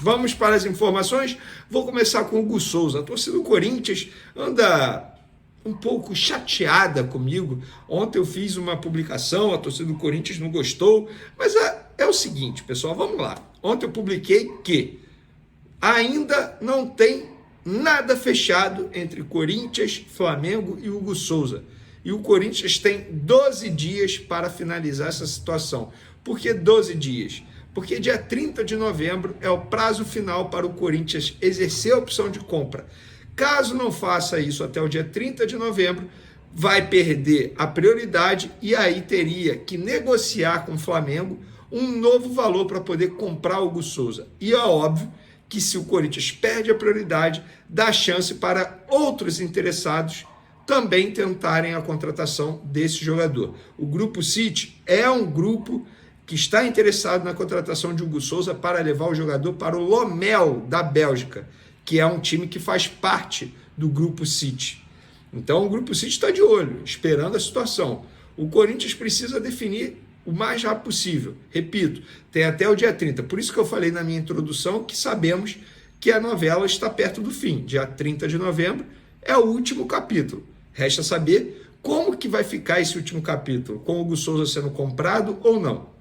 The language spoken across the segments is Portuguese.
Vamos para as informações. Vou começar com o Hugo Souza. A torcida do Corinthians anda um pouco chateada comigo. Ontem eu fiz uma publicação, a torcida do Corinthians não gostou, mas é o seguinte, pessoal, vamos lá. Ontem eu publiquei que ainda não tem nada fechado entre Corinthians, Flamengo e Hugo Souza. E o Corinthians tem 12 dias para finalizar essa situação. Por que 12 dias? Porque dia 30 de novembro é o prazo final para o Corinthians exercer a opção de compra. Caso não faça isso até o dia 30 de novembro, vai perder a prioridade e aí teria que negociar com o Flamengo um novo valor para poder comprar o Hugo Souza. E é óbvio que se o Corinthians perde a prioridade, dá chance para outros interessados também tentarem a contratação desse jogador. O Grupo City é um grupo que está interessado na contratação de Hugo Souza para levar o jogador para o Lommel da Bélgica, que é um time que faz parte do Grupo City. Então o Grupo City está de olho, esperando a situação. O Corinthians precisa definir o mais rápido possível. Repito, tem até o dia 30. Por isso que eu falei na minha introdução que sabemos que a novela está perto do fim. Dia 30 de novembro é o último capítulo. Resta saber como que vai ficar esse último capítulo, com o Hugo Souza sendo comprado ou não.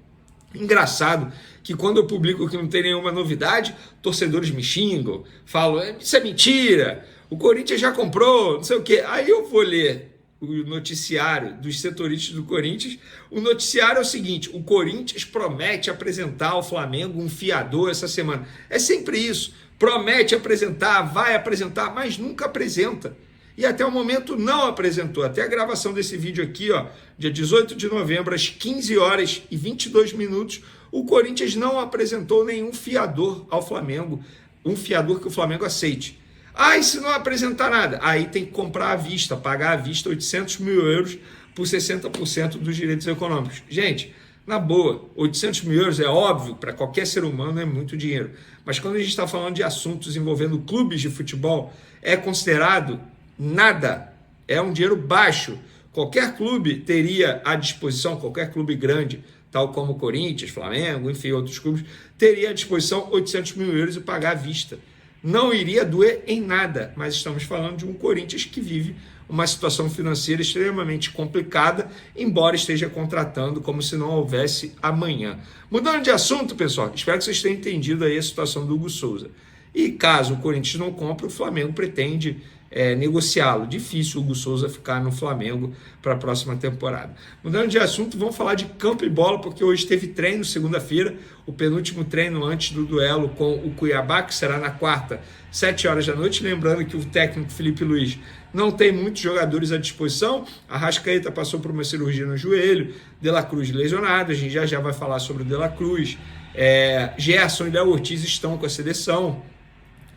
Engraçado que quando eu publico que não tem nenhuma novidade, torcedores me xingam, falam, isso é mentira, o Corinthians já comprou, não sei o quê. Aí eu vou ler o noticiário dos setoristas do Corinthians. O noticiário é o seguinte: o Corinthians promete apresentar ao Flamengo um fiador essa semana. É sempre isso, promete apresentar, vai apresentar, mas nunca apresenta. E até o momento não apresentou. Até a gravação desse vídeo aqui, ó, dia 18 de novembro, às 15 horas e 22 minutos, o Corinthians não apresentou nenhum fiador ao Flamengo, um fiador que o Flamengo aceite. E se não apresentar nada? Aí tem que comprar à vista, pagar à vista 800 mil euros por 60% dos direitos econômicos. Gente, na boa, 800 mil euros é óbvio, para qualquer ser humano é muito dinheiro. Mas quando a gente está falando de assuntos envolvendo clubes de futebol, é considerado nada, é um dinheiro baixo. Qualquer clube teria à disposição, qualquer clube grande, tal como Corinthians, Flamengo, enfim, outros clubes, teria à disposição 800 mil euros e pagar à vista. Não iria doer em nada, mas estamos falando de um Corinthians que vive uma situação financeira extremamente complicada, embora esteja contratando como se não houvesse amanhã. Mudando de assunto, pessoal, espero que vocês tenham entendido aí a situação do Hugo Souza. E caso o Corinthians não compre, o Flamengo pretende negociá-lo. Difícil o Hugo Souza ficar no Flamengo para a próxima temporada. Mudando de assunto, vamos falar de campo e bola, porque hoje teve treino, segunda-feira, o penúltimo treino antes do duelo com o Cuiabá, que será na quarta, 7 horas da noite. Lembrando que o técnico Felipe Luiz não tem muitos jogadores à disposição. Arrascaeta passou por uma cirurgia no joelho, De La Cruz lesionado, a gente já vai falar sobre o De La Cruz. Gerson e Léo Ortiz estão com a seleção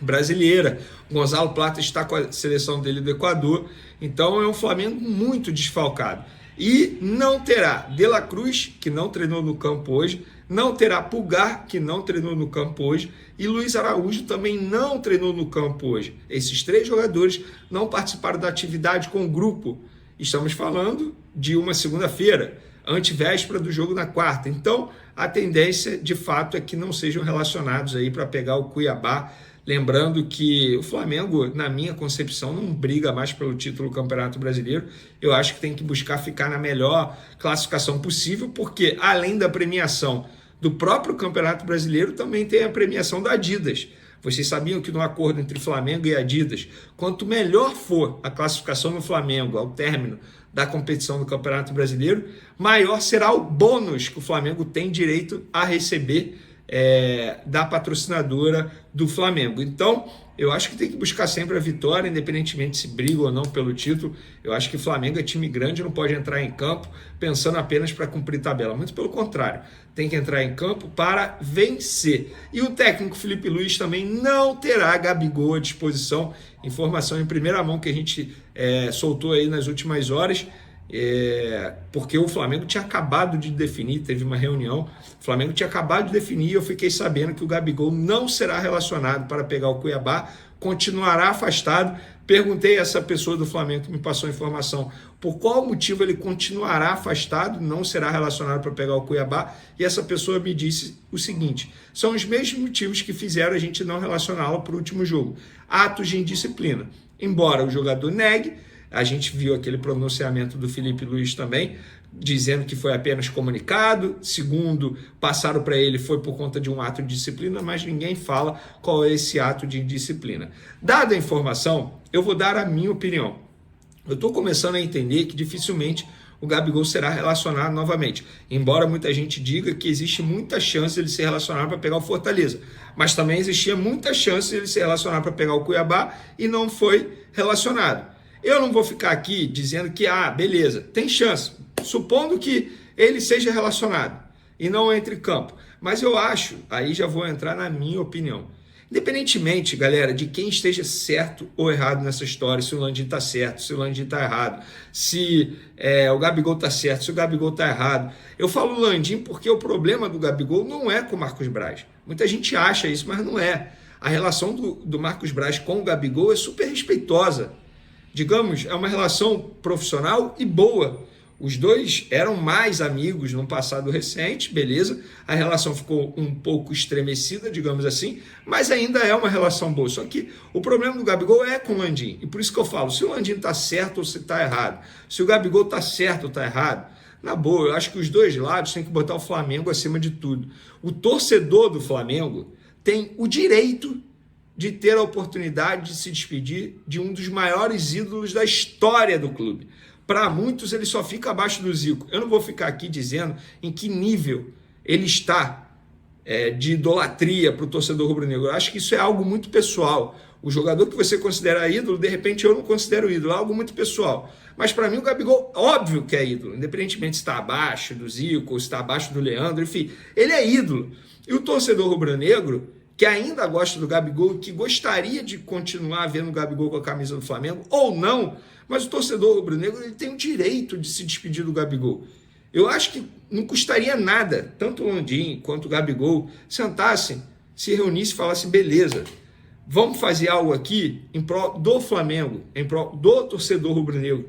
brasileira, o Gonzalo Plata está com a seleção dele do Equador, então é um Flamengo muito desfalcado. E não terá De La Cruz, que não treinou no campo hoje, não terá Pulgar, que não treinou no campo hoje, e Luiz Araújo também não treinou no campo hoje. Esses 3 jogadores não participaram da atividade com o grupo. Estamos falando de uma segunda-feira, antevéspera do jogo na quarta. Então, a tendência, de fato, é que não sejam relacionados aí para pegar o Cuiabá. Lembrando que o Flamengo, na minha concepção, não briga mais pelo título do Campeonato Brasileiro. Eu acho que tem que buscar ficar na melhor classificação possível, porque além da premiação do próprio Campeonato Brasileiro, também tem a premiação da Adidas. Vocês sabiam que no acordo entre Flamengo e Adidas, quanto melhor for a classificação no Flamengo ao término da competição do Campeonato Brasileiro, maior será o bônus que o Flamengo tem direito a receber da patrocinadora do Flamengo. Então, eu acho que tem que buscar sempre a vitória, independentemente se briga ou não pelo título. Eu acho que o Flamengo é time grande, não pode entrar em campo pensando apenas para cumprir tabela. Muito pelo contrário, tem que entrar em campo para vencer. E o técnico Felipe Luiz também não terá Gabigol à disposição. Informação em primeira mão que a gente soltou aí nas últimas horas. Porque o Flamengo tinha acabado de definir, teve uma reunião, o Flamengo tinha acabado de definir e eu fiquei sabendo que o Gabigol não será relacionado para pegar o Cuiabá, continuará afastado, Perguntei a essa pessoa do Flamengo que me passou a informação por qual motivo ele continuará afastado, não será relacionado para pegar o Cuiabá, e essa pessoa me disse o seguinte: são os mesmos motivos que fizeram a gente não relacioná-lo para o último jogo, atos de indisciplina. Embora o jogador negue, a gente viu aquele pronunciamento do Felipe Luiz também, dizendo que foi apenas comunicado, segundo, passaram para ele, foi por conta de um ato de disciplina, mas ninguém fala qual é esse ato de indisciplina. Dada a informação, eu vou dar a minha opinião. Eu estou começando a entender que dificilmente o Gabigol será relacionado novamente, embora muita gente diga que existe muita chance de ele ser relacionado para pegar o Fortaleza, mas também existia muita chance de ele ser relacionado para pegar o Cuiabá e não foi relacionado. Eu não vou ficar aqui dizendo que, beleza, tem chance, supondo que ele seja relacionado e não entre em campo. Mas eu acho, aí já vou entrar na minha opinião. Independentemente, galera, de quem esteja certo ou errado nessa história, se o Landim está certo, se o Landim está errado, se o Gabigol está certo, se o Gabigol está errado. Eu falo Landim porque o problema do Gabigol não é com o Marcos Braz. Muita gente acha isso, mas não é. A relação do Marcos Braz com o Gabigol é super respeitosa. Digamos, é uma relação profissional e boa. Os dois eram mais amigos no passado recente, beleza? A relação ficou um pouco estremecida, digamos assim, mas ainda é uma relação boa. Só que o problema do Gabigol é com o Landim. E por isso que eu falo, se o Landim está certo ou se está errado, se o Gabigol está certo ou está errado, na boa, eu acho que os dois lados têm que botar o Flamengo acima de tudo. O torcedor do Flamengo tem o direito de ter a oportunidade de se despedir de um dos maiores ídolos da história do clube. Para muitos, ele só fica abaixo do Zico. Eu não vou ficar aqui dizendo em que nível ele está de idolatria para o torcedor rubro-negro. Eu acho que isso é algo muito pessoal. O jogador que você considera ídolo, de repente eu não considero ídolo. É algo muito pessoal. Mas para mim o Gabigol, óbvio que é ídolo. Independentemente se está abaixo do Zico, ou se está abaixo do Leandro, enfim. Ele é ídolo. E o torcedor rubro-negro, que ainda gosta do Gabigol, que gostaria de continuar vendo o Gabigol com a camisa do Flamengo, ou não, mas o torcedor rubro-negro ele tem o direito de se despedir do Gabigol. Eu acho que não custaria nada, tanto o Landim quanto o Gabigol sentassem, se reunissem e falassem, beleza, vamos fazer algo aqui em prol do Flamengo, em prol do torcedor rubro-negro.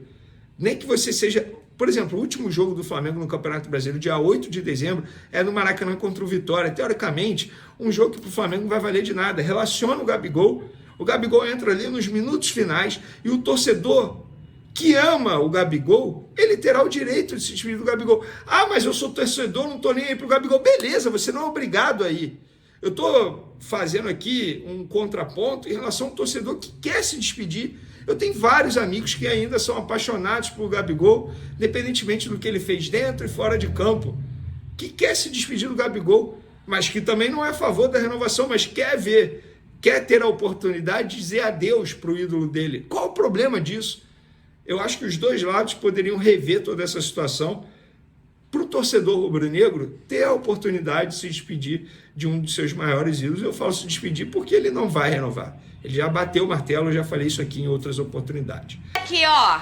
Nem que você seja... Por exemplo, o último jogo do Flamengo no Campeonato Brasileiro, dia 8 de dezembro, é no Maracanã contra o Vitória. Teoricamente, um jogo que para o Flamengo não vai valer de nada. Relaciona o Gabigol entra ali nos minutos finais e o torcedor que ama o Gabigol, ele terá o direito de se despedir do Gabigol. Mas eu sou torcedor, não estou nem aí para o Gabigol. Beleza, você não é obrigado aí. Eu estou fazendo aqui um contraponto em relação ao torcedor que quer se despedir. Eu tenho vários amigos que ainda são apaixonados por Gabigol, independentemente do que ele fez dentro e fora de campo, que quer se despedir do Gabigol, mas que também não é a favor da renovação, mas quer ter a oportunidade de dizer adeus para o ídolo dele. Qual o problema disso? Eu acho que os dois lados poderiam rever toda essa situação para o torcedor rubro-negro ter a oportunidade de se despedir de um dos seus maiores ídolos. Eu falo se despedir porque ele não vai renovar. Ele já bateu o martelo, eu já falei isso aqui em outras oportunidades. Aqui, ó,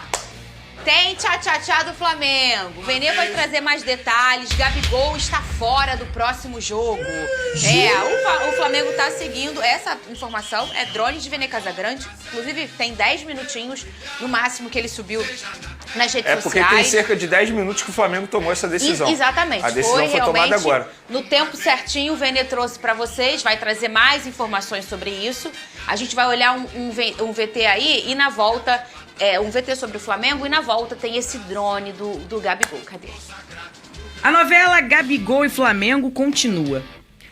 tem tchá-tchá-tchá do Flamengo. O Vene vai trazer mais detalhes. Gabigol está fora do próximo jogo. O Flamengo está seguindo. Essa informação é drone de Vene Casagrande. Inclusive, tem 10 minutinhos no máximo que ele subiu nas redes sociais. É porque tem cerca de 10 minutos que o Flamengo tomou essa decisão. Exatamente. A decisão foi tomada agora. No tempo certinho, o Vene trouxe para vocês, vai trazer mais informações sobre isso. A gente vai olhar um VT aí e na volta, um VT sobre o Flamengo e na volta tem esse drone do Gabigol. Cadê? A novela Gabigol e Flamengo continua.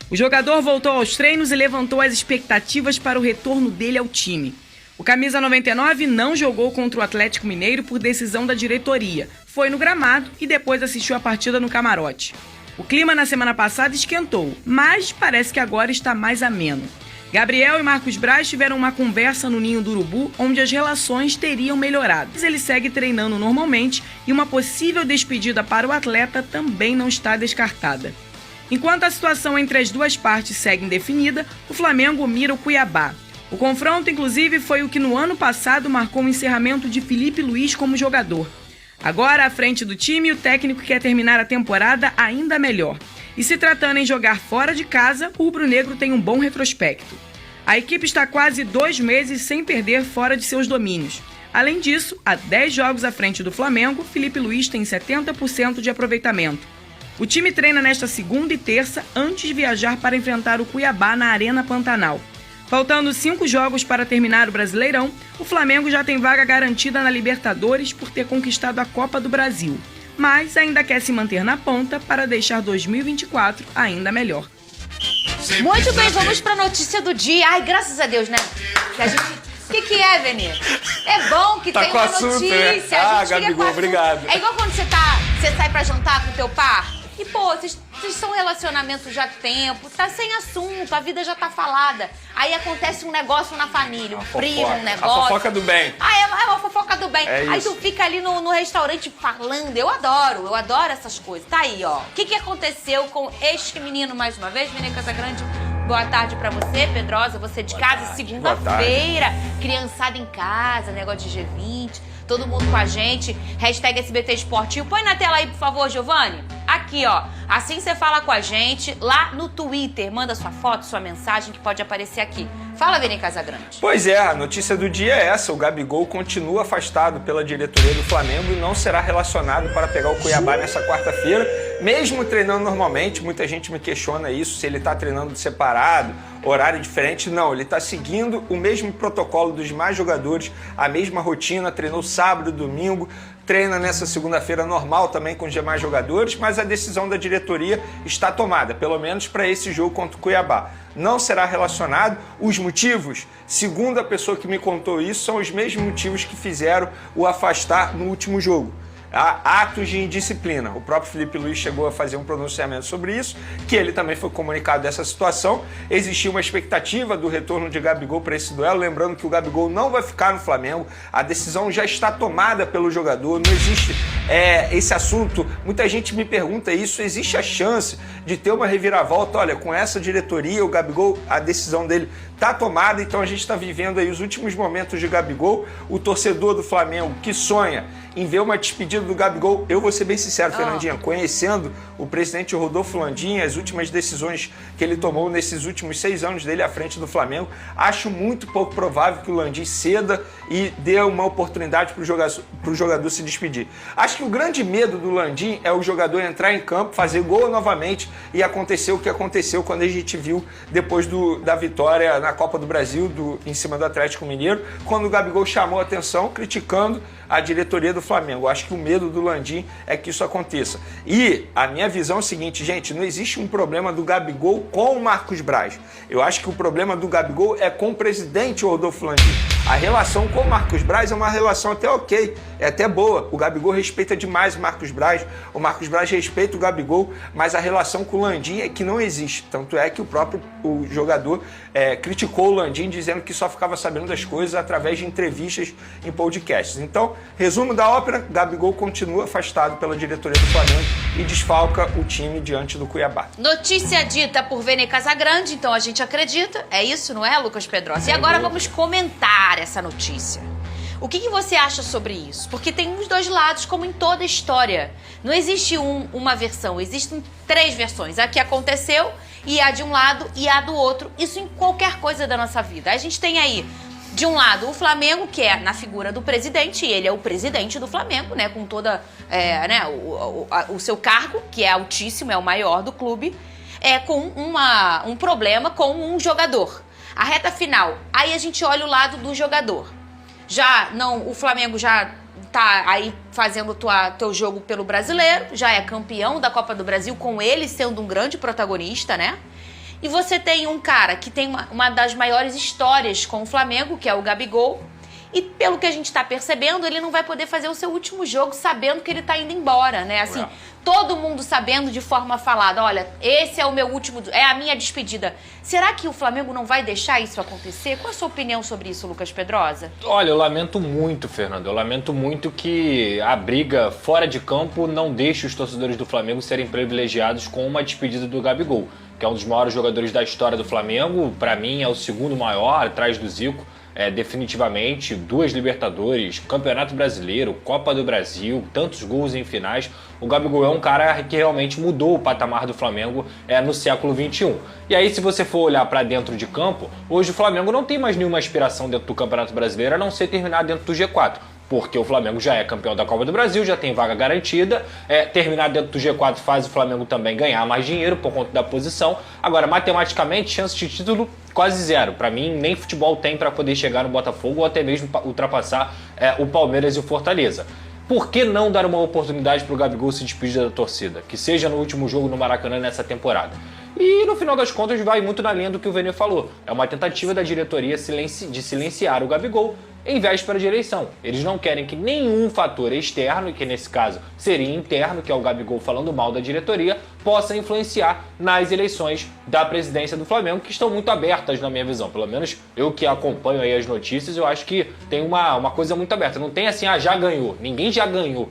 O jogador voltou aos treinos e levantou as expectativas para o retorno dele ao time. O camisa 99 não jogou contra o Atlético Mineiro por decisão da diretoria. Foi no gramado e depois assistiu a partida no camarote. O clima na semana passada esquentou, mas parece que agora está mais ameno. Gabriel e Marcos Braz tiveram uma conversa no Ninho do Urubu, onde as relações teriam melhorado. Ele segue treinando normalmente e uma possível despedida para o atleta também não está descartada. Enquanto a situação entre as duas partes segue indefinida, o Flamengo mira o Cuiabá. O confronto, inclusive, foi o que no ano passado marcou o encerramento de Felipe Luiz como jogador. Agora, à frente do time, o técnico quer terminar a temporada ainda melhor. E se tratando em jogar fora de casa, o rubro-negro tem um bom retrospecto. A equipe está quase 2 meses sem perder fora de seus domínios. Além disso, a 10 jogos à frente do Flamengo, Felipe Luiz tem 70% de aproveitamento. O time treina nesta segunda e terça antes de viajar para enfrentar o Cuiabá na Arena Pantanal. Faltando 5 jogos para terminar o Brasileirão, o Flamengo já tem vaga garantida na Libertadores por ter conquistado a Copa do Brasil, mas ainda quer se manter na ponta para deixar 2024 ainda melhor. Muito bem, vamos para a notícia do dia. Ai, graças a Deus, né? Que a gente... O que é, Venê? É bom que Tá tem com uma assunto, notícia. né? A gente fica Gabigol, com assunto. obrigado. É igual quando você sai pra jantar com o teu par e, pô, vocês são relacionamento já há tempo, tá sem assunto, a vida já tá falada. Aí acontece um negócio na família, um primo, um negócio. A fofoca do bem. Ah, é uma fofoca do bem. É aí isso. tu fica ali no restaurante falando. Eu adoro essas coisas. Tá aí, ó. O que aconteceu com este menino mais uma vez, Venê Casagrande? Boa tarde pra você, Pedrosa, você de casa, segunda-feira, criançada em casa, negócio de G20, todo mundo com a gente, hashtag SBT Esportivo. Põe na tela aí, por favor, Giovanni. Aqui, ó, assim você fala com a gente lá no Twitter, manda sua foto, sua mensagem que pode aparecer aqui. Fala, Venê Casagrande. Pois é, a notícia do dia é essa. O Gabigol continua afastado pela diretoria do Flamengo e não será relacionado para pegar o Cuiabá nessa quarta-feira, mesmo treinando normalmente. Muita gente me questiona isso, se ele está treinando separado, horário diferente. Não, ele está seguindo o mesmo protocolo dos demais jogadores, a mesma rotina, treinou sábado, domingo, treina nessa segunda-feira normal também com os demais jogadores, mas a decisão da diretoria está tomada, pelo menos para esse jogo contra o Cuiabá. Não será relacionado. Os motivos, segundo a pessoa que me contou isso, são os mesmos motivos que fizeram o afastar no último jogo. Atos de indisciplina. O próprio Felipe Luiz chegou a fazer um pronunciamento sobre isso, que ele também foi comunicado dessa situação. Existia uma expectativa do retorno de Gabigol para esse duelo, lembrando que o Gabigol não vai ficar no Flamengo, a decisão já está tomada pelo jogador, não existe esse assunto. Muita gente me pergunta isso, existe a chance de ter uma reviravolta? Olha, com essa diretoria, o Gabigol, a decisão dele está tomada, então a gente está vivendo aí os últimos momentos de Gabigol. O torcedor do Flamengo que sonha em ver uma despedida do Gabigol, eu vou ser bem sincero, Fernandinha, conhecendo o presidente Rodolfo Landim, as últimas decisões que ele tomou nesses últimos 6 anos dele à frente do Flamengo, acho muito pouco provável que o Landim ceda e dê uma oportunidade para o jogador se despedir. Acho que o grande medo do Landim é o jogador entrar em campo, fazer gol novamente e acontecer o que aconteceu quando a gente viu depois da vitória na Copa do Brasil em cima do Atlético Mineiro, quando o Gabigol chamou a atenção criticando a diretoria do Flamengo. Acho que o medo do Landim é que isso aconteça. E a minha visão é o seguinte, gente, não existe um problema do Gabigol com o Marcos Braz. Eu acho que o problema do Gabigol é com o presidente Rodolfo Landim. A relação com o Marcos Braz é uma relação até ok, é até boa. O Gabigol respeita demais o Marcos Braz respeita o Gabigol, mas a relação com o Landim é que não existe. Tanto é que o jogador criticou o Landim, dizendo que só ficava sabendo das coisas através de entrevistas em podcasts. Então, resumo da ópera, Gabigol continua afastado pela diretoria do Flamengo e desfalca o time diante do Cuiabá. Notícia dita por Venê Casagrande, então a gente acredita. É isso, não é, Lucas Pedrosa? E agora vamos comentar essa notícia. O que você acha sobre isso? Porque tem os dois lados, como em toda história. Não existe uma versão, existem 3 versões. A que aconteceu, e a de um lado e a do outro. Isso em qualquer coisa da nossa vida. A gente tem aí, de um lado, o Flamengo, que é na figura do presidente, e ele é o presidente do Flamengo, né? Com toda o seu cargo, que é altíssimo, é o maior do clube, com um problema com um jogador. A reta final, aí a gente olha o lado do jogador. O Flamengo já tá aí fazendo teu jogo pelo Brasileiro, já é campeão da Copa do Brasil, com ele sendo um grande protagonista, né? E você tem um cara que tem uma das maiores histórias com o Flamengo, que é o Gabigol, e pelo que a gente tá percebendo, ele não vai poder fazer o seu último jogo sabendo que ele tá indo embora, né? Assim, todo mundo sabendo de forma falada, olha, esse é o meu último, é a minha despedida. Será que o Flamengo não vai deixar isso acontecer? Qual a sua opinião sobre isso, Lucas Pedrosa? Olha, eu lamento muito, Fernando. Eu lamento muito que a briga fora de campo não deixe os torcedores do Flamengo serem privilegiados com uma despedida do Gabigol, que é um dos maiores jogadores da história do Flamengo. Para mim, é o segundo maior, atrás do Zico. definitivamente 2 Libertadores, Campeonato Brasileiro, Copa do Brasil, tantos gols em finais. O Gabigol é um cara que realmente mudou o patamar do Flamengo no século XXI. E aí, se você for olhar para dentro de campo, hoje o Flamengo não tem mais nenhuma aspiração dentro do Campeonato Brasileiro a não ser terminar dentro do G4. Porque o Flamengo já é campeão da Copa do Brasil, já tem vaga garantida. Terminar dentro do G4 faz o Flamengo também ganhar mais dinheiro por conta da posição. Agora, matematicamente, chance de título quase zero. Para mim, nem futebol tem para poder chegar no Botafogo ou até mesmo ultrapassar o Palmeiras e o Fortaleza. Por que não dar uma oportunidade para o Gabigol se despedir da torcida? Que seja no último jogo no Maracanã nessa temporada. E no final das contas vai muito na linha do que o Vene falou. É uma tentativa da diretoria de silenciar o Gabigol em véspera de eleição. Eles não querem que nenhum fator externo, que nesse caso seria interno, que é o Gabigol falando mal da diretoria, possa influenciar nas eleições da presidência do Flamengo, que estão muito abertas na minha visão. Pelo menos eu que acompanho aí as notícias, eu acho que tem uma coisa muito aberta. Não tem assim, já ganhou. Ninguém já ganhou.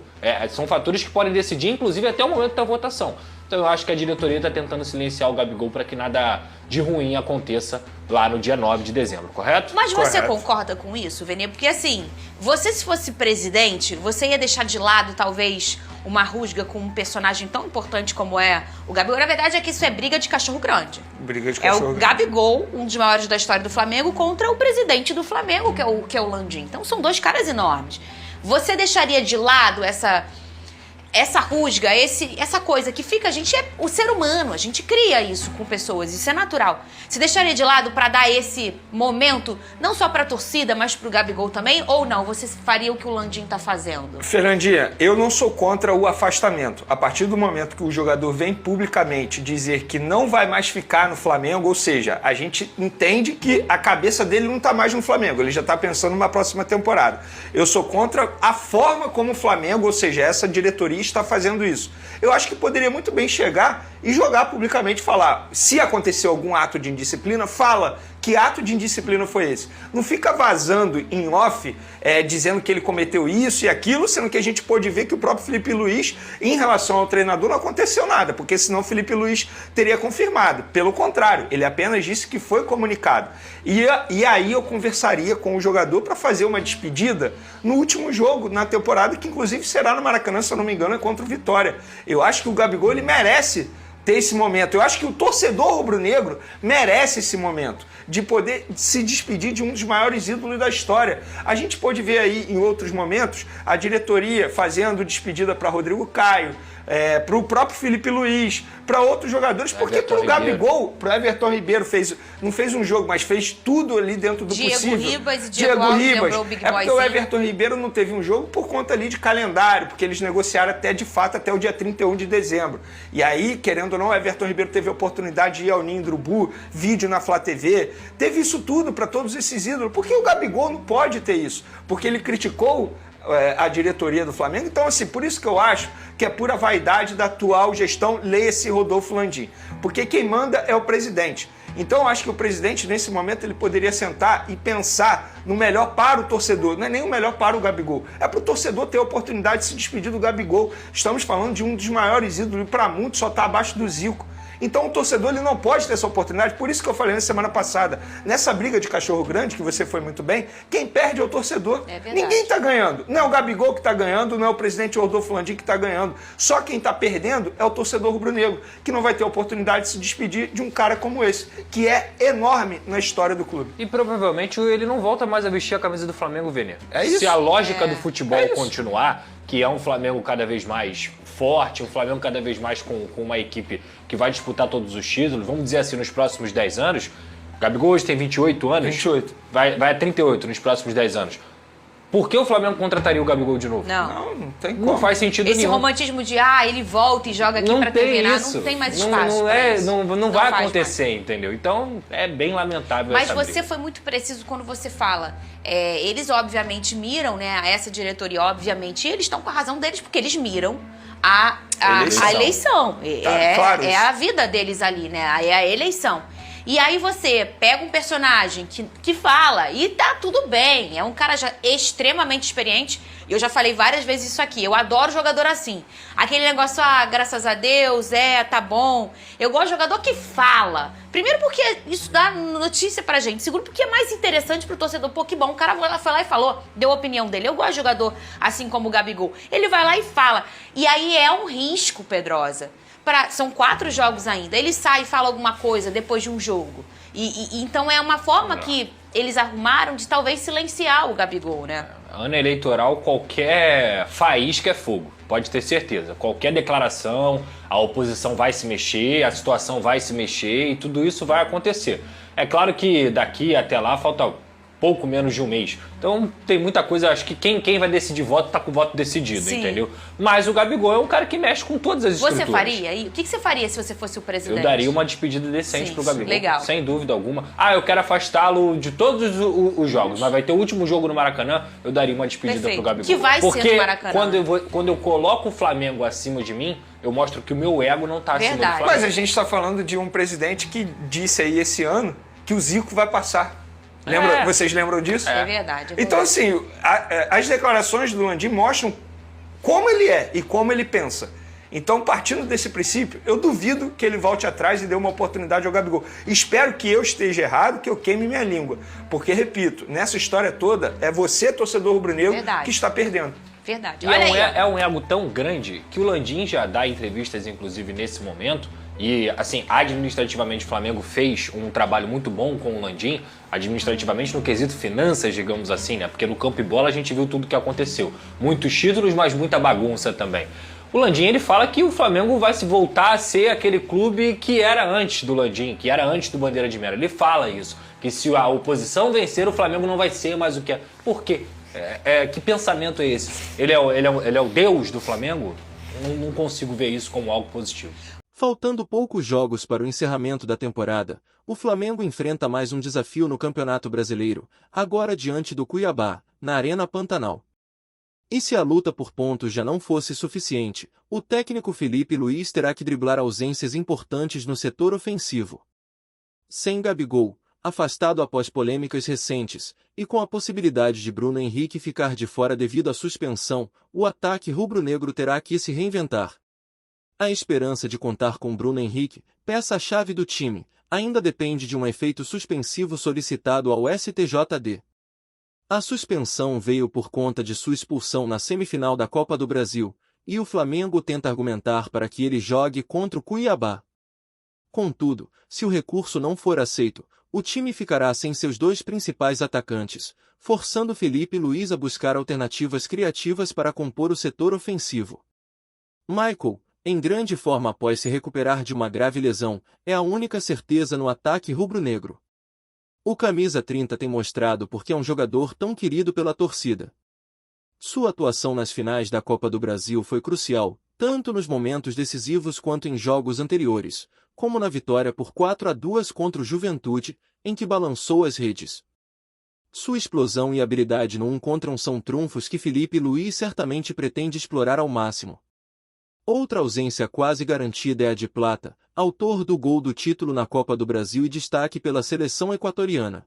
São fatores que podem decidir, inclusive até o momento da votação. Então eu acho que a diretoria está tentando silenciar o Gabigol para que nada de ruim aconteça lá no dia 9 de dezembro, correto? Mas você concorda com isso, Vene? Porque assim, você se fosse presidente, você ia deixar de lado talvez uma rusga com um personagem tão importante como é o Gabigol? Na verdade é que isso é briga de cachorro grande. Briga de cachorro grande. É o Gabigol, um dos maiores da história do Flamengo, contra o presidente do Flamengo, que é o Landim. Então são 2 caras enormes. Você deixaria de lado essa rusga, essa coisa que fica, a gente é o ser humano, a gente cria isso com pessoas, isso é natural. Você deixaria de lado pra dar esse momento, não só pra torcida, mas pro Gabigol também? Ou não? Você faria o que o Landim tá fazendo? Fernandinha, eu não sou contra o afastamento. A partir do momento que o jogador vem publicamente dizer que não vai mais ficar no Flamengo, ou seja, a gente entende que a cabeça dele não tá mais no Flamengo, ele já tá pensando numa próxima temporada. Eu sou contra a forma como o Flamengo, ou seja, essa diretoria está fazendo isso. Eu acho que poderia muito bem chegar e jogar publicamente, falar, se aconteceu algum ato de indisciplina, fala que ato de indisciplina foi esse. Não fica vazando em off, dizendo que ele cometeu isso e aquilo, sendo que a gente pôde ver que o próprio Felipe Luiz, em relação ao treinador, não aconteceu nada, porque senão o Felipe Luiz teria confirmado. Pelo contrário, ele apenas disse que foi comunicado. E aí eu conversaria com o jogador para fazer uma despedida no último jogo, na temporada, que inclusive será no Maracanã, se eu não me engano, é contra o Vitória. Eu acho que o Gabigol, ele merece ter esse momento. Eu acho que o torcedor rubro-negro merece esse momento de poder se despedir de um dos maiores ídolos da história. A gente pode ver aí em outros momentos a diretoria fazendo despedida para Rodrigo Caio, para o próprio Felipe Luiz, para outros jogadores, porque para o Gabigol, para o Everton Ribeiro, não fez um jogo, mas fez tudo ali dentro do possível. Diego Ribas e Diego Alves lembrou o Big Boyzinho. Porque o Everton Ribeiro não teve um jogo por conta ali de calendário, porque eles negociaram de fato até o dia 31 de dezembro. E aí, querendo ou não, o Everton Ribeiro teve a oportunidade de ir ao Ninho do Urubu, vídeo na Flá TV, teve isso tudo para todos esses ídolos. Por que o Gabigol não pode ter isso? Porque ele criticou a diretoria do Flamengo. Então, assim, por isso que eu acho que é pura vaidade da atual gestão, leia-se Rodolfo Landim. Porque quem manda é o presidente. Então, eu acho que o presidente, nesse momento, ele poderia sentar e pensar no melhor para o torcedor. Não é nem o melhor para o Gabigol. É para o torcedor ter a oportunidade de se despedir do Gabigol. Estamos falando de um dos maiores ídolos, e para muitos só está abaixo do Zico. Então o torcedor ele não pode ter essa oportunidade, por isso que eu falei na semana passada, nessa briga de cachorro grande, que você foi muito bem, quem perde é o torcedor. Ninguém está ganhando. Não é o Gabigol que está ganhando, não é o presidente Rodolfo Landim que está ganhando. Só quem está perdendo é o torcedor rubro-negro, que não vai ter a oportunidade de se despedir de um cara como esse, que é enorme na história do clube. E provavelmente ele não volta mais a vestir a camisa do Flamengo, Vene. É isso. Se a lógica do futebol continuar, que é um Flamengo cada vez mais forte, um Flamengo cada vez mais com uma equipe que vai disputar todos os títulos, vamos dizer assim, nos próximos 10 anos. O Gabigol hoje tem 28 anos. 28. Vai a 38 nos próximos 10 anos. Por que o Flamengo contrataria o Gabigol de novo? Não tem como. Não faz sentido Esse nenhum. romantismo de, ele volta e joga aqui pra terminar, não tem mais espaço Não vai acontecer, entendeu? Então, é bem lamentável Mas essa você briga. foi muito preciso quando você fala. Eles, obviamente, miram, né? Essa diretoria, obviamente, eles estão com a razão deles, porque eles miram a eleição. Claro é a vida deles ali, né? É a eleição. E aí você pega um personagem que fala e tá tudo bem, é um cara já extremamente experiente. Eu já falei várias vezes isso aqui, eu adoro jogador assim. Aquele negócio, graças a Deus, tá bom. Eu gosto de jogador que fala. Primeiro porque isso dá notícia pra gente. Segundo porque é mais interessante pro torcedor. Pô, que bom, o cara foi lá e falou, deu a opinião dele. Eu gosto de jogador assim como o Gabigol. Ele vai lá e fala. E aí é um risco, Pedrosa. São 4 jogos ainda. Ele sai e fala alguma coisa depois de um jogo. Então é uma forma que eles arrumaram de talvez silenciar o Gabigol, né? Ano eleitoral, qualquer faísca é fogo, pode ter certeza. Qualquer declaração, a oposição vai se mexer, a situação vai se mexer e tudo isso vai acontecer. É claro que daqui até lá falta pouco menos de um mês. Então tem muita coisa, acho que quem vai decidir voto tá com o voto decidido, Sim. entendeu? Mas o Gabigol é um cara que mexe com todas as estruturas. Você faria? O que você faria se você fosse o presidente? Eu daria uma despedida decente pro Gabigol. Legal. Sem dúvida alguma. Eu quero afastá-lo de todos os jogos, mas vai ter o último jogo no Maracanã, eu daria uma despedida pro Gabigol. Que vai ser no Maracanã. Quando eu coloco o Flamengo acima de mim, eu mostro que o meu ego não tá acima do Flamengo. Mas a gente tá falando de um presidente que disse aí esse ano que o Zico vai passar. Vocês lembram disso? É verdade. Então, assim, as declarações do Landim mostram como ele é e como ele pensa. Então, partindo desse princípio, eu duvido que ele volte atrás e dê uma oportunidade ao Gabigol. Espero que eu esteja errado, que eu queime minha língua. Porque, repito, nessa história toda, é você, torcedor rubro-negro, que está perdendo. Verdade. E é um ego tão grande que o Landim já dá entrevistas, inclusive, nesse momento. E, assim, administrativamente o Flamengo fez um trabalho muito bom com o Landim, administrativamente no quesito finanças, digamos assim, né? Porque no campo e bola a gente viu tudo o que aconteceu. Muitos títulos, mas muita bagunça também. O Landim, ele fala que o Flamengo vai se voltar a ser aquele clube que era antes do Landim, que era antes do Bandeira de Mera. Ele fala isso, que se a oposição vencer, o Flamengo não vai ser mais o que é. Por quê? Que pensamento é esse? Ele é o Deus do Flamengo? Não consigo ver isso como algo positivo. Faltando poucos jogos para o encerramento da temporada, o Flamengo enfrenta mais um desafio no Campeonato Brasileiro, agora diante do Cuiabá, na Arena Pantanal. E se a luta por pontos já não fosse suficiente, o técnico Felipe Luiz terá que driblar ausências importantes no setor ofensivo. Sem Gabigol, afastado após polêmicas recentes, e com a possibilidade de Bruno Henrique ficar de fora devido à suspensão, o ataque rubro-negro terá que se reinventar. A esperança de contar com Bruno Henrique, peça-chave do time, ainda depende de um efeito suspensivo solicitado ao STJD. A suspensão veio por conta de sua expulsão na semifinal da Copa do Brasil, e o Flamengo tenta argumentar para que ele jogue contra o Cuiabá. Contudo, se o recurso não for aceito, o time ficará sem seus 2 principais atacantes, forçando Felipe Luiz a buscar alternativas criativas para compor o setor ofensivo. Michael, em grande forma após se recuperar de uma grave lesão, é a única certeza no ataque rubro-negro. O camisa 30 tem mostrado porque é um jogador tão querido pela torcida. Sua atuação nas finais da Copa do Brasil foi crucial, tanto nos momentos decisivos quanto em jogos anteriores, como na vitória por 4-2 contra o Juventude, em que balançou as redes. Sua explosão e habilidade no 1 contra 1 são trunfos que Felipe Luiz certamente pretende explorar ao máximo. Outra ausência quase garantida é a de Plata, autor do gol do título na Copa do Brasil e destaque pela seleção equatoriana.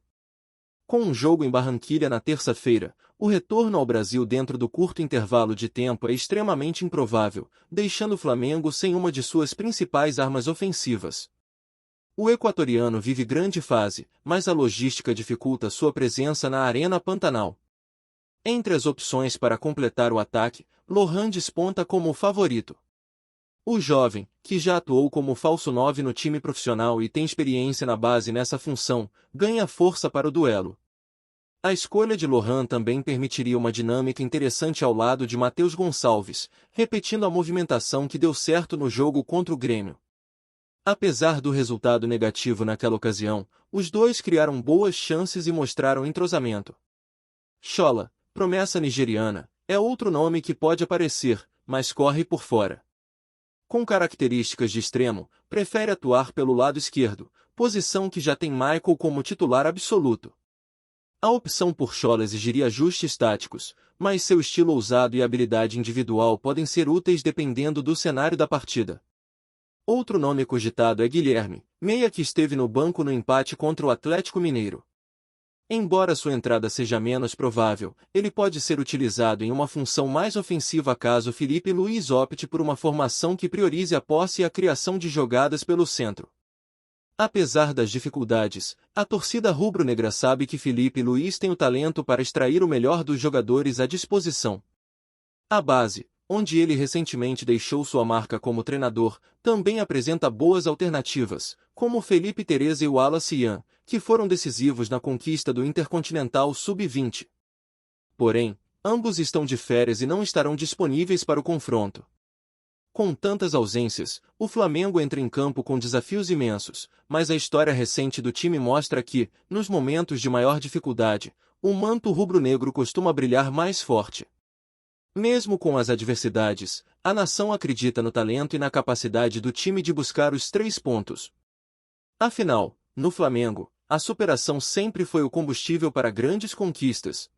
Com um jogo em Barranquilha na terça-feira, o retorno ao Brasil dentro do curto intervalo de tempo é extremamente improvável, deixando o Flamengo sem uma de suas principais armas ofensivas. O equatoriano vive grande fase, mas a logística dificulta sua presença na Arena Pantanal. Entre as opções para completar o ataque, Lohan desponta como o favorito. O jovem, que já atuou como falso 9 no time profissional e tem experiência na base nessa função, ganha força para o duelo. A escolha de Lohan também permitiria uma dinâmica interessante ao lado de Matheus Gonçalves, repetindo a movimentação que deu certo no jogo contra o Grêmio. Apesar do resultado negativo naquela ocasião, os dois criaram boas chances e mostraram entrosamento. Shola, promessa nigeriana, é outro nome que pode aparecer, mas corre por fora. Com características de extremo, prefere atuar pelo lado esquerdo, posição que já tem Michael como titular absoluto. A opção por Shola exigiria ajustes táticos, mas seu estilo ousado e habilidade individual podem ser úteis dependendo do cenário da partida. Outro nome cogitado é Guilherme, meia que esteve no banco no empate contra o Atlético Mineiro. Embora sua entrada seja menos provável, ele pode ser utilizado em uma função mais ofensiva caso Felipe Luiz opte por uma formação que priorize a posse e a criação de jogadas pelo centro. Apesar das dificuldades, a torcida rubro-negra sabe que Felipe Luiz tem o talento para extrair o melhor dos jogadores à disposição. A base, onde ele recentemente deixou sua marca como treinador, também apresenta boas alternativas, como Felipe Tereza e o Wallace Ian, que foram decisivos na conquista do Intercontinental Sub-20. Porém, ambos estão de férias e não estarão disponíveis para o confronto. Com tantas ausências, o Flamengo entra em campo com desafios imensos, mas a história recente do time mostra que, nos momentos de maior dificuldade, o manto rubro-negro costuma brilhar mais forte. Mesmo com as adversidades, a nação acredita no talento e na capacidade do time de buscar os 3 pontos. Afinal, no Flamengo, a superação sempre foi o combustível para grandes conquistas.